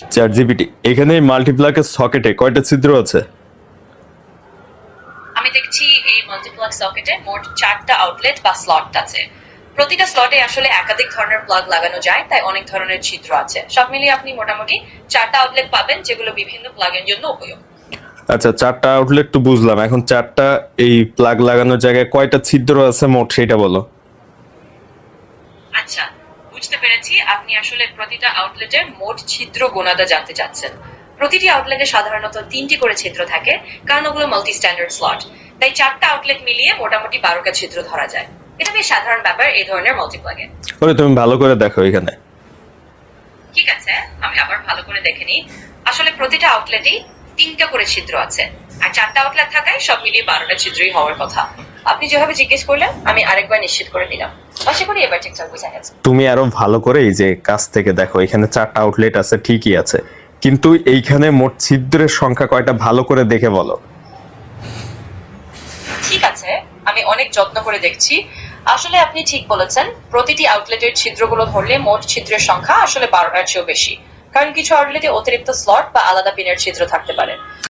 Chat GPT, এখানে মাল্টিপ্লাকের সকেটে কয়টা ছিদ্র আছে? আমি দেখছি এই মাল্টিপ্লাগ সকেটে মোট 4টা আউটলেট বা স্লট আছে। প্রতিটা স্লটে আসলে একাধিক ধরনের প্লাগ লাগানো যায়, তাই অনেক ধরনের ছিদ্র আছে। সব মিলিয়ে আপনি মোটামুটি 4টা আউটলেট পাবেন, যেগুলো বিভিন্ন প্লাগের জন্য উপযোগী। আচ্ছা, 4টা আউটলেট তো বুঝলাম, এখন 4টা এই প্লাগ লাগানোর জায়গায় কয়টা ছিদ্র আছে মোট সেটা বলো। আচ্ছা, বুঝতে পেরেছি। আপনি আসলে প্রতিটা আউটলেটের মোট ছিদ্র গোনাটা জানতে চাচ্ছেন। প্রতিটি আউটলেটে সাধারণত 3টি করে ছিদ্র থাকে, কারণ ওগুলো মাল্টি স্ট্যান্ডার্ড স্লট। তাই 4টা আউটলেট মিলিয়ে মোটামুটি 12টা ছিদ্র ধরা যায়। এটা বেশ সাধারণ ব্যাপার এই ধরনের মাল্টিপ্লাগে। ওরে, তুমি ভালো করে দেখো এখানে। ঠিক আছে, আমি আবার ভালো করে দেখে নিই। আসলে প্রতিটা আউটলেটেই 3টা করে ছিদ্র আছে, আর 4টা আউটলেট থাকায় সব মিলিয়ে 12টা ছিদ্রই হওয়ার কথা। আপনি যেভাবে জিজ্ঞেস করলেন আমি আরেকবার নিশ্চিত করে নিলাম। আশা করি এবার ঠিকঠাক বোঝা গেছে। তুমি আরো ভালো করে এই যে কাছ থেকে দেখো, এখানে 4টা আউটলেট আছে ঠিকই আছে, কিন্তু এইখানে মোট ছিদ্রের সংখ্যা কয়টা ভালো করে দেখে বলো। ঠিক আছে, আমি অনেক যত্ন করে দেখছি। আসলে আপনি ঠিক বলেছেন, প্রতিটি আউটলেটের ছিদ্রগুলো ধরলে মোট ছিদ্রের সংখ্যা আসলে 12টার চেয়েও বেশি। কারণ কিছু আউটলেটে অতিরিক্ত স্লট বা আলাদা পিনের ছিদ্র থাকতে পারে।